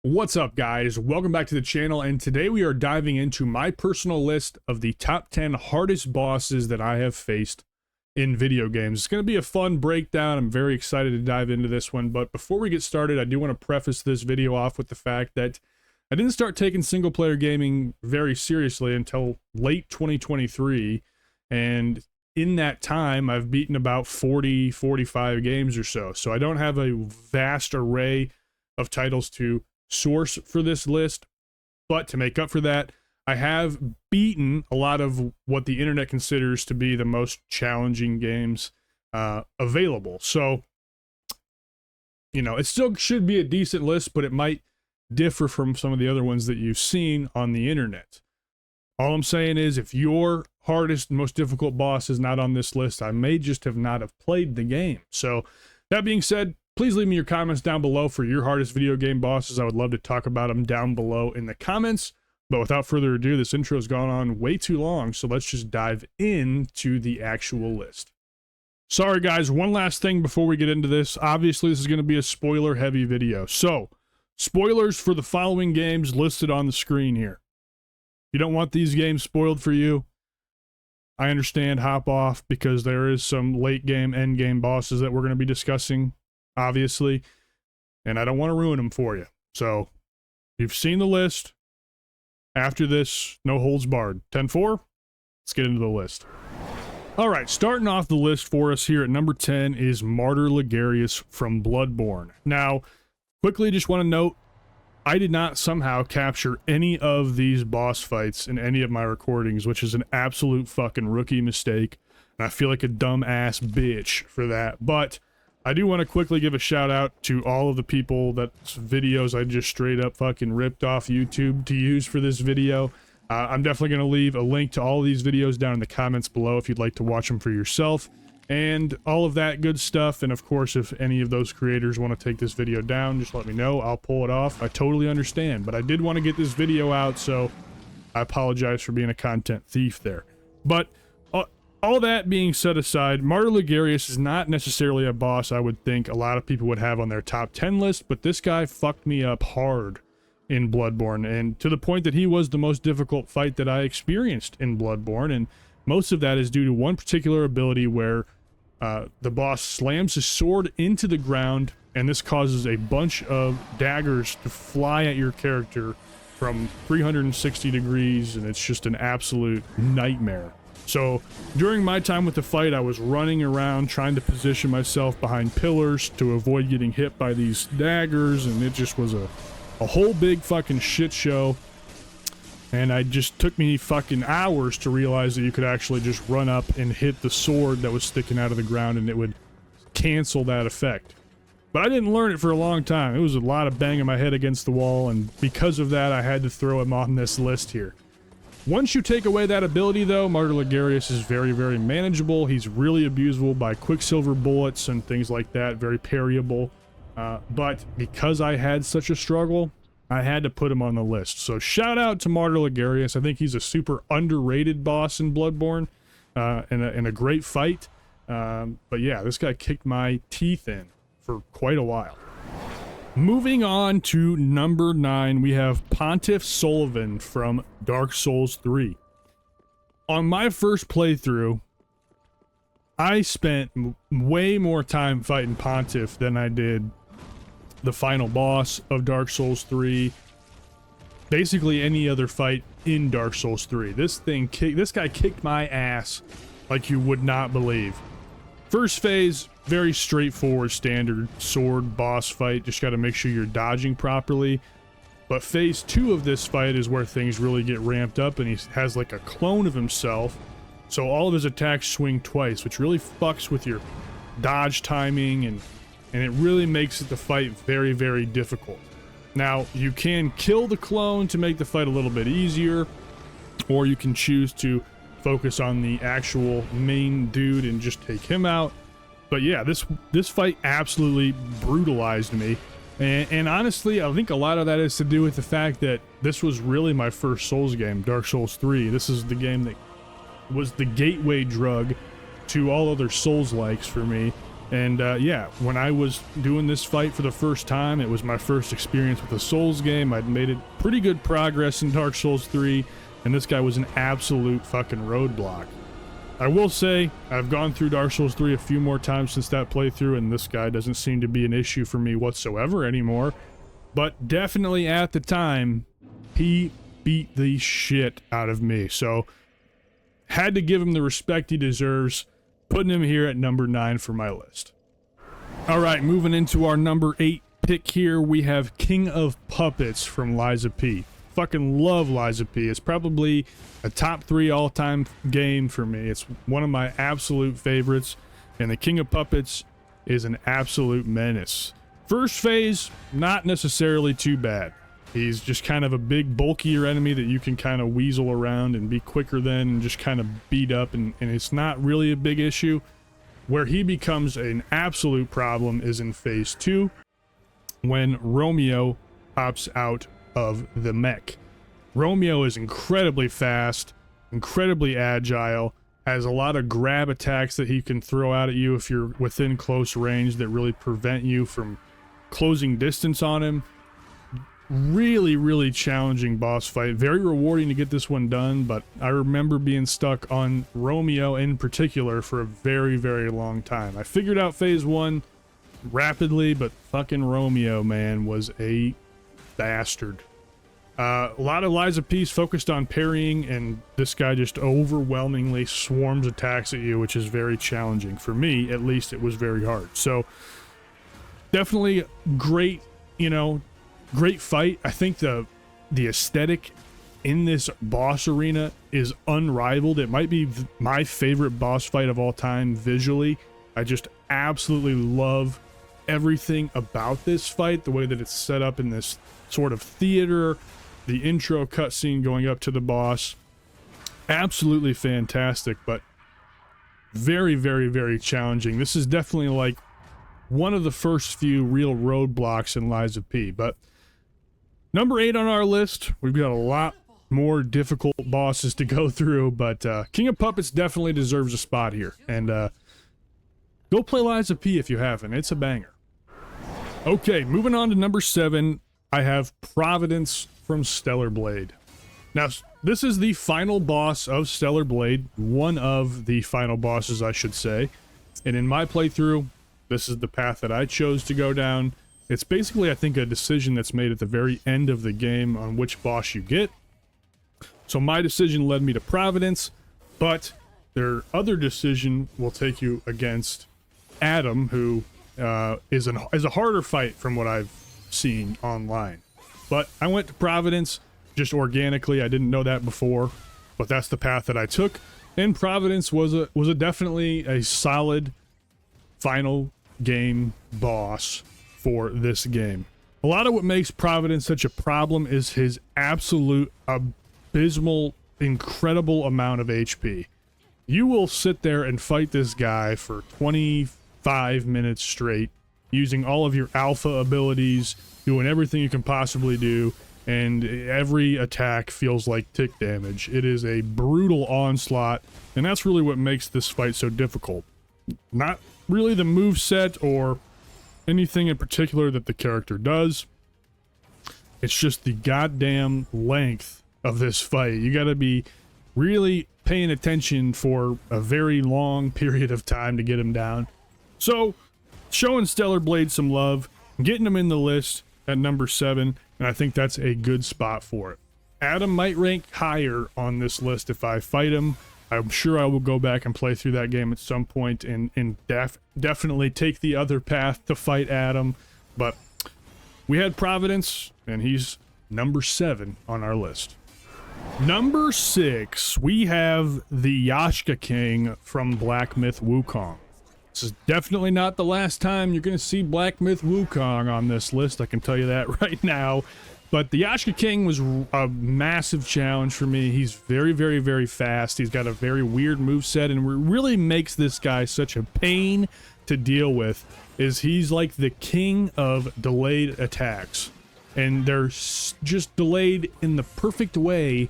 What's up, guys? Welcome back to the channel, and today we are diving into my personal list of the top 10 hardest bosses that I have faced in video games. It's going to be a fun breakdown. I'm very excited to dive into this one, but before we get started, I do want to preface this video off with the fact that I didn't start taking single-player gaming very seriously until late 2023, and in that time, I've beaten about 45 games or so, so I don't have a vast array of titles to source for this list, but to make up for that, I have beaten a lot of what the internet considers to be the most challenging games available. So, you know, it still should be a decent list, but it might differ from some of the other ones that you've seen on the internet. All I'm saying is, if your hardest, most difficult boss is not on this list, I may just not have played the game. So, that being said, please leave me your comments down below for your hardest video game bosses. I would love to talk about them down below in the comments. But without further ado, this intro has gone on way too long, so let's just dive into the actual list. Sorry guys, one last thing before we get into this. Obviously, this is going to be a spoiler-heavy video. So, spoilers for the following games listed on the screen here. If you don't want these games spoiled for you, I understand, hop off, because there is some late game, end game bosses that we're going to be discussing, obviously, and I don't want to ruin them for you. So, you've seen the list. After this, no holds barred. 10-4, let's get into the list. Alright, starting off the list for us here at number 10 is Martyr Ligarius from Bloodborne. Now, quickly just want to note, I did not somehow capture any of these boss fights in any of my recordings, which is an absolute fucking rookie mistake, and I feel like a dumb-ass bitch for that. But I do want to quickly give a shout out to all of the people that's videos I just straight up fucking ripped off YouTube to use for this video. I'm definitely going to leave a link to all of these videos down in the comments below if you'd like to watch them for yourself, and all of that good stuff. And of course, if any of those creators want to take this video down, just let me know. I'll pull it off. I totally understand, but I did want to get this video out, so I apologize for being a content thief there. But all that being set aside, Martyr Ligarius is not necessarily a boss I would think a lot of people would have on their top 10 list, but this guy fucked me up hard in Bloodborne, and to the point that he was the most difficult fight that I experienced in Bloodborne, and most of that is due to one particular ability where the boss slams his sword into the ground, and this causes a bunch of daggers to fly at your character from 360 degrees, and it's just an absolute nightmare. So, during my time with the fight, I was running around trying to position myself behind pillars to avoid getting hit by these daggers, and it just was a whole big fucking shit show. And it just took me fucking hours to realize that you could actually just run up and hit the sword that was sticking out of the ground, and it would cancel that effect. But I didn't learn it for a long time. It was a lot of banging my head against the wall, and because of that, I had to throw him on this list here. Once you take away that ability, though, Martyr Ligarius is very, very manageable. He's really abusable by Quicksilver bullets and things like that, very parryable. But because I had such a struggle, I had to put him on the list. So shout out to Martyr Ligarius. I think he's a super underrated boss in Bloodborne, and a great fight. But yeah, this guy kicked my teeth in for quite a while. Moving on to number 9, we have Pontiff Sullivan from Dark Souls 3. On my first playthrough, I spent way more time fighting Pontiff than I did the final boss of Dark Souls 3. Basically any other fight in Dark Souls 3. This guy kicked my ass like you would not believe. First phase, very straightforward, standard sword boss fight. Just got to make sure you're dodging properly. But phase 2 of this fight is where things really get ramped up, and he has like a clone of himself. So all of his attacks swing twice, which really fucks with your dodge timing, and it really makes the fight very, very difficult. Now, you can kill the clone to make the fight a little bit easier, or you can choose to focus on the actual main dude and just take him out. But yeah, this fight absolutely brutalized me, and honestly, I think a lot of that is to do with the fact that this was really my first Souls game, Dark Souls 3. This is the game that was the gateway drug to all other Souls-likes for me, And yeah, when I was doing this fight for the first time, it was my first experience with a Souls game. I'd made it pretty good progress in Dark Souls 3, and this guy was an absolute fucking roadblock. I will say, I've gone through Dark Souls 3 a few more times since that playthrough, and this guy doesn't seem to be an issue for me whatsoever anymore. But definitely at the time, he beat the shit out of me. So, had to give him the respect he deserves, putting him here at number 9 for my list. Alright, moving into our number 8 pick here, we have King of Puppets from Liza P. Fucking love Liza P. It's probably a top 3 all-time game for me. It's one of my absolute favorites, and the King of Puppets is an absolute menace. First phase, not necessarily too bad. He's just kind of a big, bulkier enemy that you can kind of weasel around and be quicker than and just kind of beat up, and it's not really a big issue. Where he becomes an absolute problem is in phase 2, when Romeo pops out of the mech. Romeo is incredibly fast, incredibly agile, has a lot of grab attacks that he can throw out at you if you're within close range that really prevent you from closing distance on him. Really challenging boss fight. Very rewarding to get this one done, but I remember being stuck on Romeo in particular for a very long time. I figured out phase 1 rapidly, but fucking Romeo, man, was a bastard. A lot of Liza P's focused on parrying, and this guy just overwhelmingly swarms attacks at you, which is very challenging. For me, at least, it was very hard. So, definitely great, you know, great fight. I think the aesthetic in this boss arena is unrivaled. It might be my favorite boss fight of all time visually. I just absolutely love everything about this fight, the way that it's set up in this sort of theater, the intro cutscene going up to the boss. Absolutely fantastic, but very challenging. This is definitely like one of the first few real roadblocks in Liza P. But number 8 on our list, we've got a lot more difficult bosses to go through, but King of Puppets definitely deserves a spot here. And go play Liza P if you haven't. It's a banger. Okay, moving on to number 7, I have Providence from Stellar Blade. Now, this is the final boss of Stellar Blade, one of the final bosses, I should say. And in my playthrough, this is the path that I chose to go down. It's basically, I think, a decision that's made at the very end of the game on which boss you get. So my decision led me to Providence, but their other decision will take you against Adam, who is a harder fight from what I've seen online. But I went to Providence just organically. I didn't know that before, but that's the path that I took. And Providence was a definitely a solid final game boss for this game. A lot of what makes Providence such a problem is his absolute abysmal, incredible amount of HP. You will sit there and fight this guy for 25 minutes straight, using all of your alpha abilities, doing everything you can possibly do, and every attack feels like tick damage. It is a brutal onslaught, and that's really what makes this fight so difficult. Not really the moveset or anything in particular that the character does. It's just the goddamn length of this fight. You gotta be really paying attention for a very long period of time to get him down. So, showing Stellar Blade some love, getting him in the list at number 7, and I think that's a good spot for it. Adam might rank higher on this list if I fight him. I'm sure I will go back and play through that game at some point and definitely take the other path to fight Adam. But we had Providence, and he's number 7 on our list. Number 6, we have the Yashka King from Black Myth Wukong. This is definitely not the last time you're going to see Black Myth Wukong on this list, I can tell you that right now. But the Yashka King was a massive challenge for me. He's very fast. He's got a very weird moveset, and what really makes this guy such a pain to deal with is he's like the king of delayed attacks. And they're just delayed in the perfect way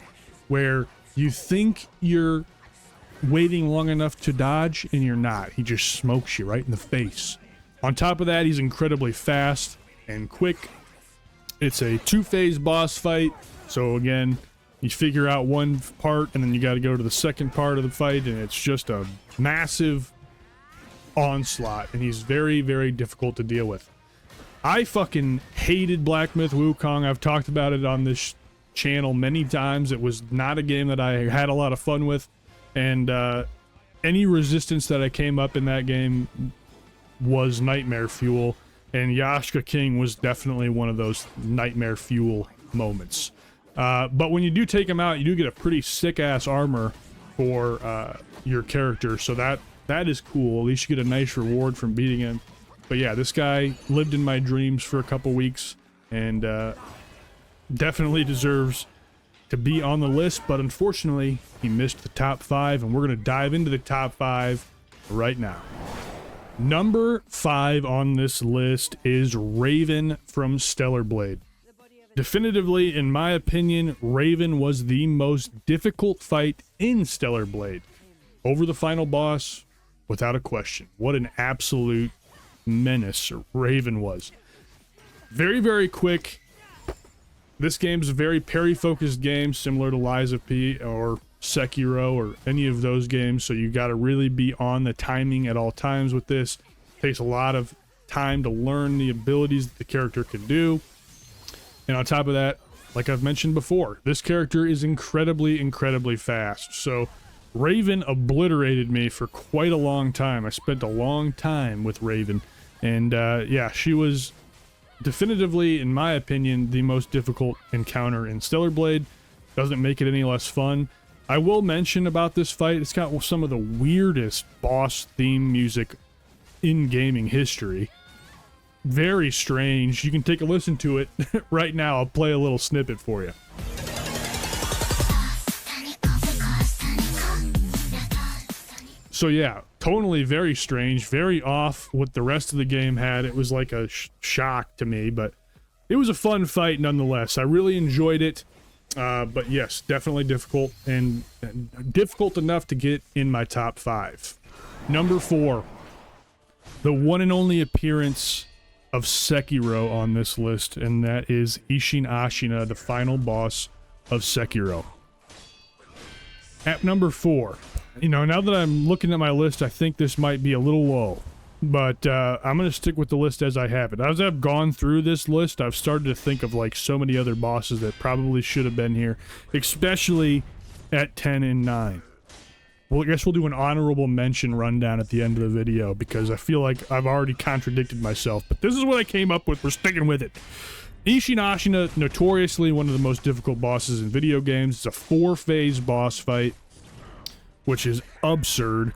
where you think you're waiting long enough to dodge, and you're not. He just smokes you right in the face. On top of that, he's incredibly fast and quick. It's a two-phase boss fight, so again, you figure out one part, and then you got to go to the second part of the fight, and it's just a massive onslaught, and he's very, very difficult to deal with. I fucking hated Black Myth Wukong. I've talked about it on this channel many times. It was not a game that I had a lot of fun with, and any resistance that I came up in that game was nightmare fuel, and Yashka King was definitely one of those nightmare fuel moments. But when you do take him out, you do get a pretty sick-ass armor for your character, so that is cool. At least you get a nice reward from beating him. But yeah, this guy lived in my dreams for a couple weeks, and definitely deserves to be on the list, but unfortunately, he missed the top 5, and we're going to dive into the top 5 right now. Number 5 on this list is Raven from Stellar Blade. Definitively, in my opinion, Raven was the most difficult fight in Stellar Blade. Over the final boss, without a question. What an absolute menace Raven was. Very, very quick. This game's a very parry-focused game, similar to Lies of P or Sekiro or any of those games, so you got to really be on the timing at all times with this. It takes a lot of time to learn the abilities that the character can do. And on top of that, like I've mentioned before, this character is incredibly, incredibly fast. So Raven obliterated me for quite a long time. I spent a long time with Raven. And yeah, she was definitively, in my opinion, the most difficult encounter in Stellar Blade. Doesn't make it any less fun. I will mention about this fight, it's got some of the weirdest boss theme music in gaming history. Very strange. You can take a listen to it right now. I'll play a little snippet for you. So yeah, tonally very strange, very off what the rest of the game had. It was like a shock to me, but it was a fun fight nonetheless. I really enjoyed it, but yes, definitely difficult, and difficult enough to get in my top 5. Number 4, the one and only appearance of Sekiro on this list, and that is Isshin Ashina, the final boss of Sekiro. At number 4, you know, now that I'm looking at my list, I think this might be a little low, but I'm going to stick with the list as I have it. As I've gone through this list, I've started to think of like so many other bosses that probably should have been here, especially at 10 and 9. Well, I guess we'll do an honorable mention rundown at the end of the video, because I feel like I've already contradicted myself, but this is what I came up with. We're sticking with it. Isshin Ashina, notoriously one of the most difficult bosses in video games. It's a 4-phase boss fight, which is absurd,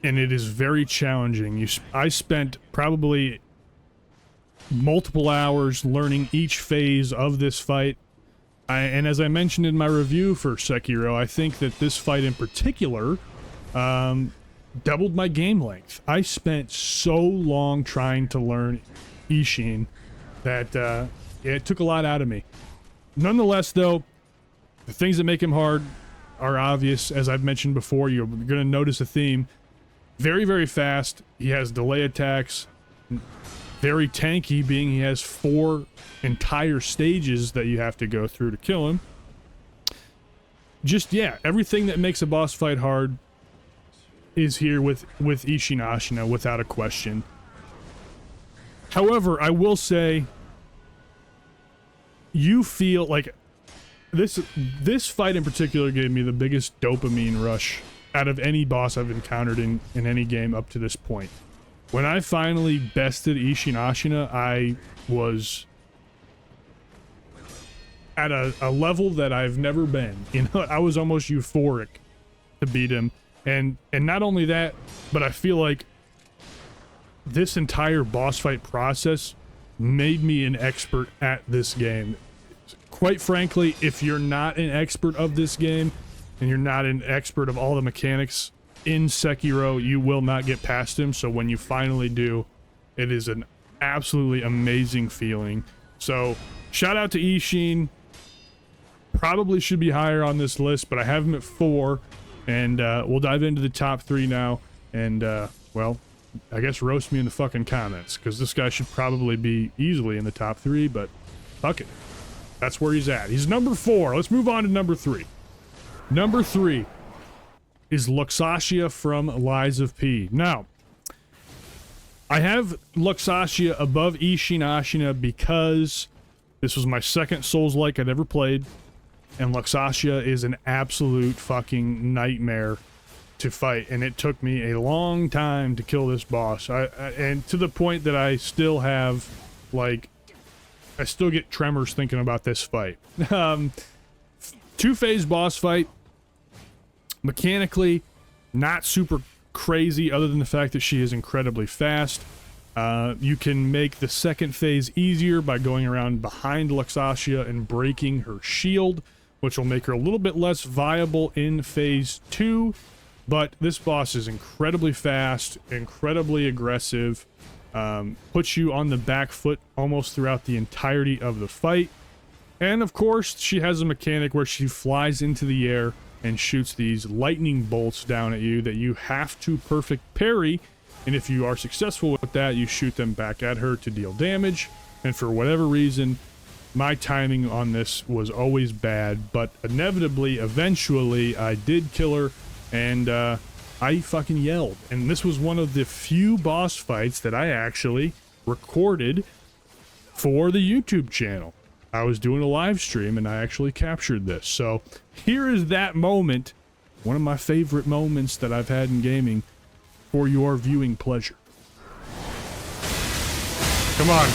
and it is very challenging. I spent probably multiple hours learning each phase of this fight. And as I mentioned in my review for Sekiro, I think that this fight in particular doubled my game length. I spent so long trying to learn Isshin that it took a lot out of me. Nonetheless, though, the things that make him hard are obvious. As I've mentioned before, you're going to notice a theme. Very, very fast. He has delay attacks. Very tanky, being he has 4 entire stages that you have to go through to kill him. Just, yeah, everything that makes a boss fight hard is here with Isshin Ashina, without a question. However, I will say, you feel like this fight in particular gave me the biggest dopamine rush out of any boss I've encountered in any game up to this point. When I finally bested Isshin Ashina, I was at a level that I've never been. You know, I was almost euphoric to beat him. And not only that, but I feel like this entire boss fight process made me an expert at this game. Quite frankly, if you're not an expert of this game, and you're not an expert of all the mechanics in Sekiro, you will not get past him. So when you finally do, it is an absolutely amazing feeling. So shout out to Isshin. Probably should be higher on this list, but I have him at 4. And we'll dive into the top 3 now. And, well, I guess roast me in the fucking comments, because this guy should probably be easily in the top 3, but fuck it. That's where he's at. He's number 4. Let's move on to number 3. Number 3 is Luxatia from Lies of P. Now, I have Luxatia above Isshin Ashina because this was my second Souls-like I'd ever played, and Luxatia is an absolute fucking nightmare to fight, and it took me a long time to kill this boss. And to the point that I still have, like, I still get tremors thinking about this fight. Two-phase boss fight. Mechanically, not super crazy, other than the fact that she is incredibly fast. You can make the second phase easier by going around behind Luxatia and breaking her shield, which will make her a little bit less viable in phase 2. But this boss is incredibly fast, incredibly aggressive, puts you on the back foot almost throughout the entirety of the fight. And of course, she has a mechanic where she flies into the air and shoots these lightning bolts down at you that you have to perfect parry. And if you are successful with that, you shoot them back at her to deal damage. And for whatever reason, my timing on this was always bad, but inevitably, eventually, I did kill her, and I fucking yelled. And this was one of the few boss fights that I actually recorded for the YouTube channel. I was doing a live stream, and I actually captured this. So here is that moment, one of my favorite moments that I've had in gaming, for your viewing pleasure. Come on.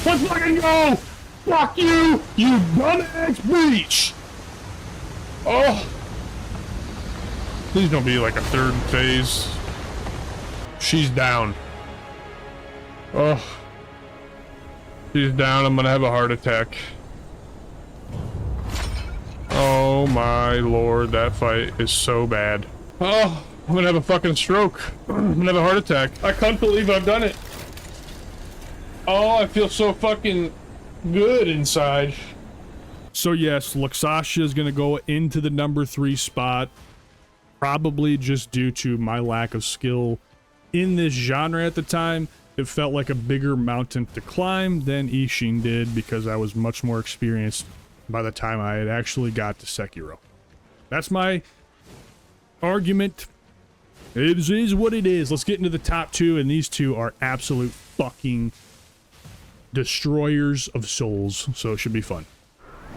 Let's fucking go! Fuck you, you dumbass bitch! Oh! Please don't be like a third phase. She's down. Oh. She's down, I'm gonna have a heart attack. Oh my lord, that fight is so bad. Oh, I'm gonna have a fucking stroke. I'm gonna have a heart attack. I can't believe I've done it. Oh, I feel so fucking good inside. So yes, Luxatia is gonna go into the number 3 spot. Probably just due to my lack of skill in this genre at the time. It felt like a bigger mountain to climb than Isshin did because I was much more experienced by the time I had actually got to Sekiro. That's my argument. It is what it is. Let's get into the top 2, and these 2 are absolute fucking destroyers of souls, so it should be fun.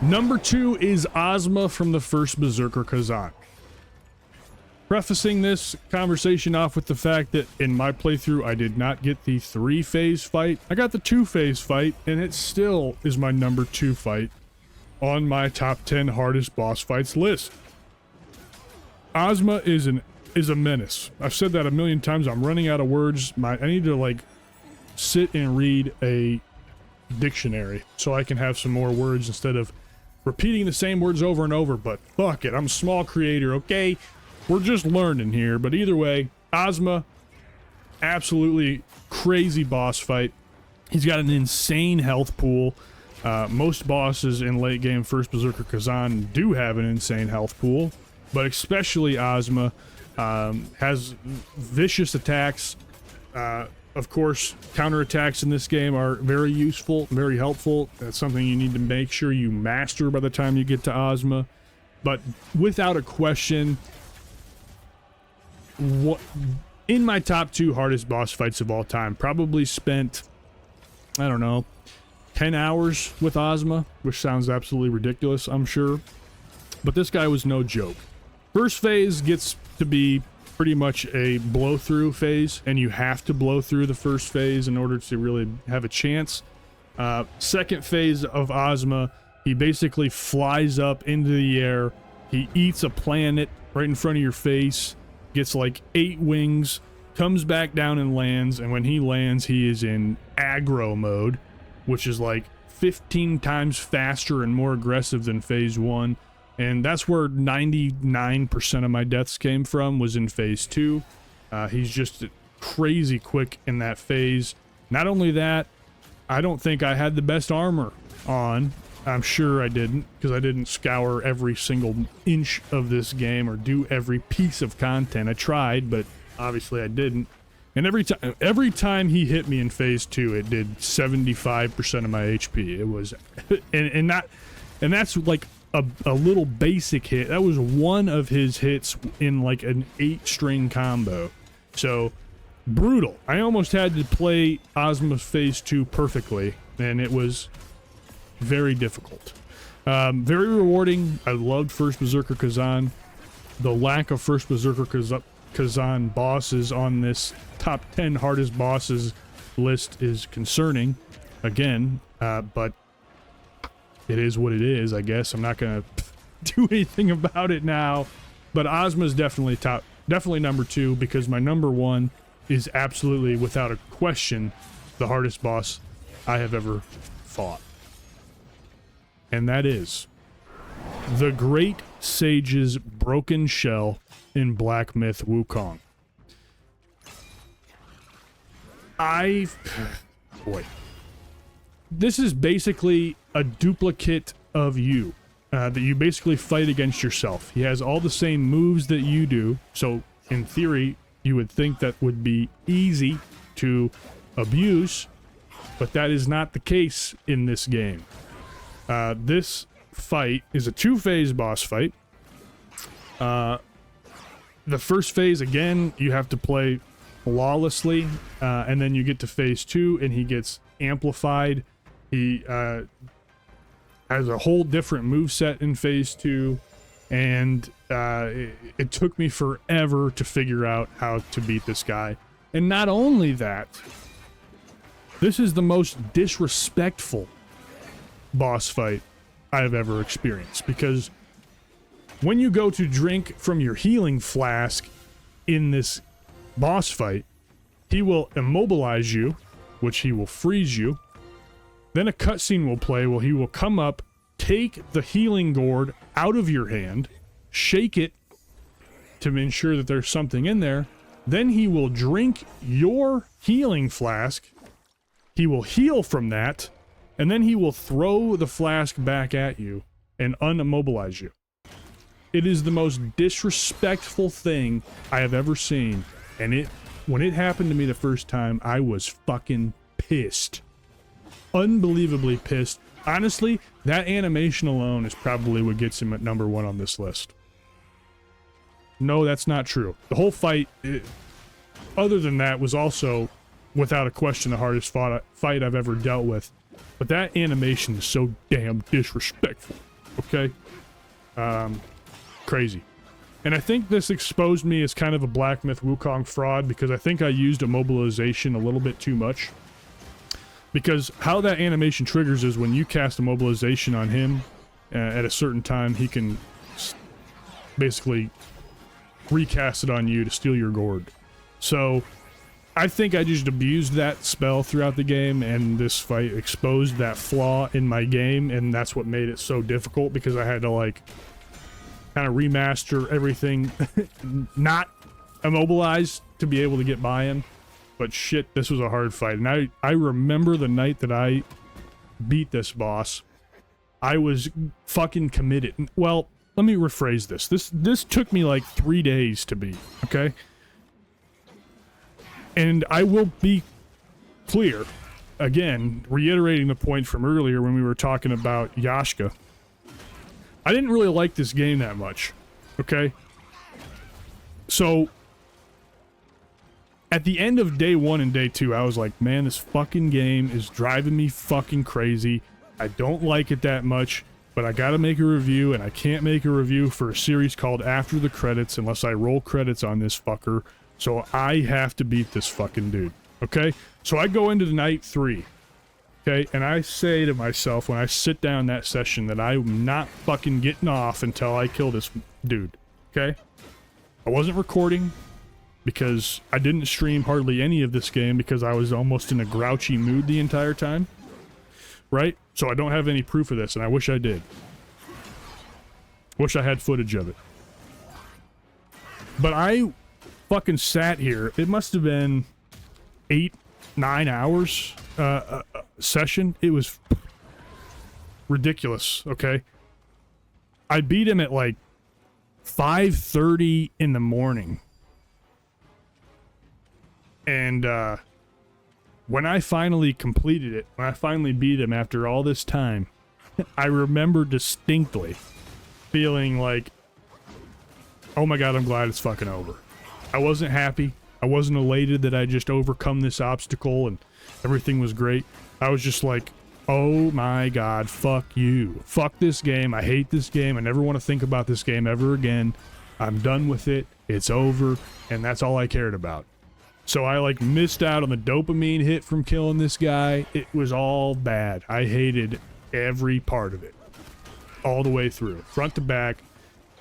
Number 2 is Ozma from the first Berserker Kazan. Prefacing this conversation off with the fact that in my playthrough I did not get the 3-phase fight. I got the 2-phase fight, and it still is my number 2 fight on my top 10 hardest boss fights list. Ozma is a menace. I've said that a million times. I'm running out of words. I need to like sit and read a dictionary so I can have some more words instead of repeating the same words over and over. But fuck it, I'm a small creator, okay? We're just learning here. But either way, Ozma, absolutely crazy boss fight. He's got an insane health pool. Most bosses in late game first Berserker Kazan do have an insane health pool, but especially Ozma has vicious attacks. Of course, counterattacks in this game are very useful, very helpful. That's something you need to make sure you master by the time you get to Ozma. But without a question, in my top 2 hardest boss fights of all time, probably spent, I don't know, 10 hours with Ozma, which sounds absolutely ridiculous, I'm sure. But this guy was no joke. First phase gets to be pretty much a blow through phase, and you have to blow through the first phase in order to really have a chance. Second phase of Ozma, he basically flies up into the air. He eats a planet right in front of your face, gets like 8 wings, comes back down and lands, and when he lands, he is in aggro mode, which is like 15 times faster and more aggressive than phase 1. And that's where 99% of my deaths came from, was in phase 2. He's just crazy quick in that phase. Not only that, I don't think I had the best armor on I'm sure I didn't, because I didn't scour every single inch of this game or do every piece of content. I tried, but obviously I didn't. And every time he hit me in phase 2, it did 75% of my HP. It was, and that's like a little basic hit. That was one of his hits in like an 8-string combo. So brutal. I almost had to play Ozma's phase 2 perfectly, and it was very difficult. Very rewarding. I loved First Berserker Kazan. The lack of First Berserker Kazan bosses on this top 10 hardest bosses list is concerning, again, but it is what it is, I guess. I'm not gonna do anything about it now, but Ozma's definitely number 2, because my number 1 is absolutely, without a question, the hardest boss I have ever fought. And that is the Great Sage's Broken Shell in Black Myth Wukong. Boy. This is basically a duplicate of you. That you basically fight against yourself. He has all the same moves that you do, so in theory, you would think that would be easy to abuse, but that is not the case in this game. This fight is a 2-phase boss fight. The first phase, again, you have to play flawlessly, and then you get to phase 2, and he gets amplified. He has a whole different moveset in phase 2, and it took me forever to figure out how to beat this guy. And not only that, this is the most disrespectful boss fight I have ever experienced, because when you go to drink from your healing flask in this boss fight, he will immobilize you, which he will freeze you. Then a cutscene will play where he will come up, take the healing gourd out of your hand, shake it to ensure that there's something in there. Then he will drink your healing flask. He will heal from that, and then he will throw the flask back at you and unimmobilize you. It is the most disrespectful thing I have ever seen, and when it happened to me the first time, I was fucking pissed. Unbelievably pissed. Honestly, that animation alone is probably what gets him at number 1 on this list. No, that's not true. The whole fight, other than that, was also, without a question, the hardest fight I've ever dealt with. But that animation is so damn disrespectful. Okay? Crazy. And I think this exposed me as kind of a Black Myth Wukong fraud, because I think I used immobilization a little bit too much. Because how that animation triggers is when you cast immobilization on him at a certain time, he can basically recast it on you to steal your gourd. So I think I just abused that spell throughout the game, and this fight exposed that flaw in my game, and that's what made it so difficult, because I had to like kind of remaster everything not immobilized to be able to get by him. But shit, this was a hard fight. And I remember the night that I beat this boss, I was fucking committed. Well, let me rephrase this. This took me like 3 days to beat, okay? And I will be clear, again, reiterating the point from earlier when we were talking about Yashka. I didn't really like this game that much, okay? So at the end of day 1 and day 2, I was like, man, this fucking game is driving me fucking crazy. I don't like it that much, but I gotta make a review, and I can't make a review for a series called After the Credits unless I roll credits on this fucker. So I have to beat this fucking dude, okay? So I go into the night 3, okay? And I say to myself when I sit down that session that I'm not fucking getting off until I kill this dude, okay? I wasn't recording, because I didn't stream hardly any of this game because I was almost in a grouchy mood the entire time, right? So I don't have any proof of this, and I wish I did. Wish I had footage of it. But I fucking sat here. It must have been 8-9 hours session. It was ridiculous, okay? I beat him at like 5:30 in the morning. And when I finally completed it, when I finally beat him after all this time, I remember distinctly feeling like, oh my god, I'm glad it's fucking over. I wasn't happy. I wasn't elated that I just overcome this obstacle and everything was great. I was just like, oh my god, fuck you. Fuck this game. I hate this game. I never want to think about this game ever again. I'm done with it. It's over. And that's all I cared about. So I like missed out on the dopamine hit from killing this guy. It was all bad. I hated every part of it. All the way through. Front to back.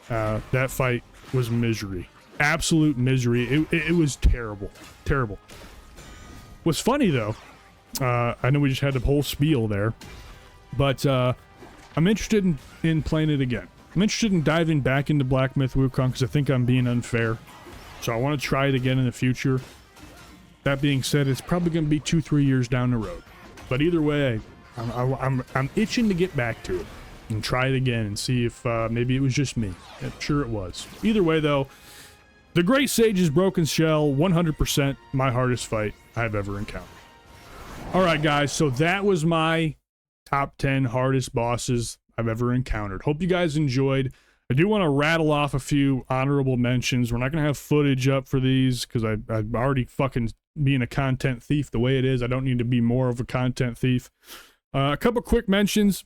That fight was misery. Absolute misery. It was terrible. Terrible. What's funny though, I know we just had the whole spiel there, but I'm interested in playing it again. I'm interested in diving back into Black Myth Wukong because I think I'm being unfair. So I want to try it again in the future. That being said, it's probably going to be 2-3 years down the road. But either way, I'm itching to get back to it and try it again and see if maybe it was just me. I'm sure it was. Either way though, the Great Sage's Broken Shell, 100% my hardest fight I've ever encountered. Alright guys, so that was my top 10 hardest bosses I've ever encountered. Hope you guys enjoyed. I do want to rattle off a few honorable mentions. We're not going to have footage up for these because I'm already fucking being a content thief the way it is. I don't need to be more of a content thief. A couple quick mentions.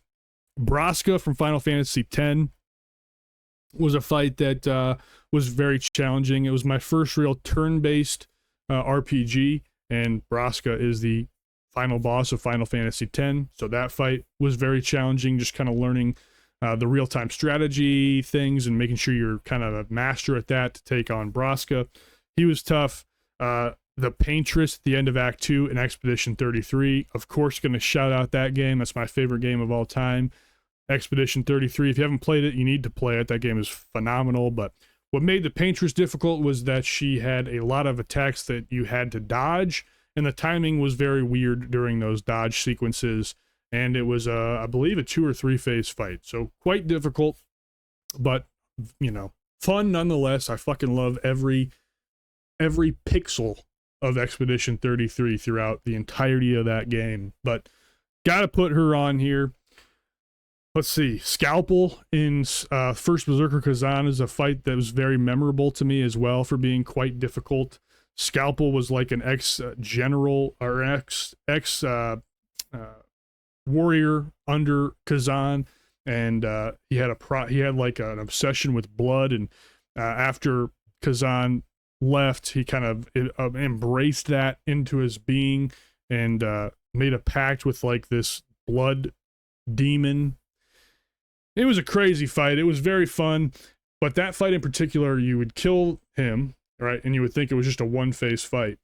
Braska from Final Fantasy X was a fight that was very challenging. It was my first real turn-based RPG, and Braska is the final boss of Final Fantasy X, so that fight was very challenging, just kind of learning the real-time strategy things and making sure you're kind of a master at that to take on Braska. He was tough. The Paintress at the end of Act 2 in Expedition 33, of course going to shout out that game. That's my favorite game of all time. Expedition 33, if you haven't played it, you need to play it. That game is phenomenal, but what made the Paintress difficult was that she had a lot of attacks that you had to dodge, and the timing was very weird during those dodge sequences, and it was, I believe, a 2 or 3 phase fight, so quite difficult, but, you know, fun nonetheless. I fucking love every pixel of Expedition 33 throughout the entirety of that game, but gotta put her on here. Let's see, Scalpel in First Berserker Kazan is a fight that was very memorable to me as well for being quite difficult. Scalpel was like an ex-general or ex-warrior under Kazan, and he had like an obsession with blood, and after Kazan left, he kind of embraced that into his being and made a pact with like this blood demon. It was a crazy fight. It was very fun, but that fight in particular, you would kill him, right? And you would think it was just a one-phase fight.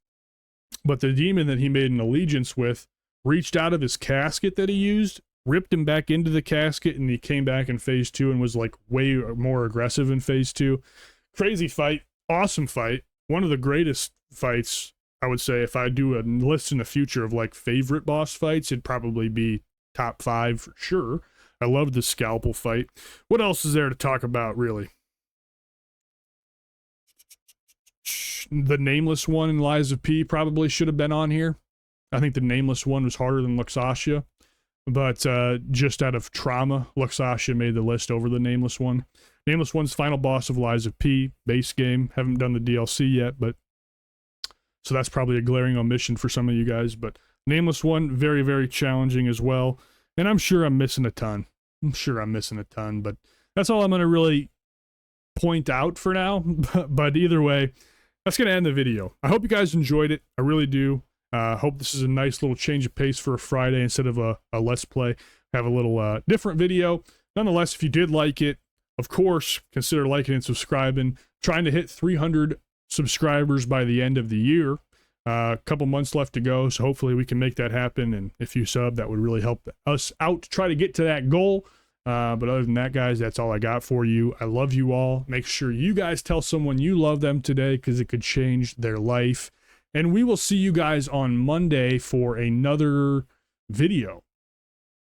But the demon that he made an allegiance with reached out of his casket that he used, ripped him back into the casket, and he came back in phase 2 and was like way more aggressive in phase 2. Crazy fight. Awesome fight. One of the greatest fights, I would say. If I do a list in the future of like favorite boss fights, it'd probably be top 5 for sure. I loved the Scalpel fight. What else is there to talk about, really? The Nameless one in Lies of P probably should have been on here. I think the Nameless one was harder than Luxatia, but just out of trauma, Luxatia made the list over the Nameless one. Nameless one's final boss of Lies of P, base game. Haven't done the DLC yet, but so that's probably a glaring omission for some of you guys, but Nameless one, very, very challenging as well. And I'm sure I'm missing a ton. But that's all I'm going to really point out for now. But either way, that's going to end the video. I hope you guys enjoyed it. I really do. Hope this is a nice little change of pace for a Friday instead of a Let's Play. Have a little different video. Nonetheless, if you did like it, of course, consider liking and subscribing. Trying to hit 300 subscribers by the end of the year. A couple months left to go, so hopefully we can make that happen, and if you sub, that would really help us out to try to get to that goal. But other than that, guys, that's all I got for you. I love you all. Make sure you guys tell someone you love them today, because it could change their life. And we will see you guys on Monday for another video.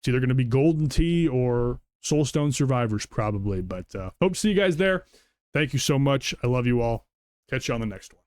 It's either going to be Golden Tee or Soulstone Survivors probably, but hope to see you guys there. Thank you so much. I love you all. Catch you on the next one.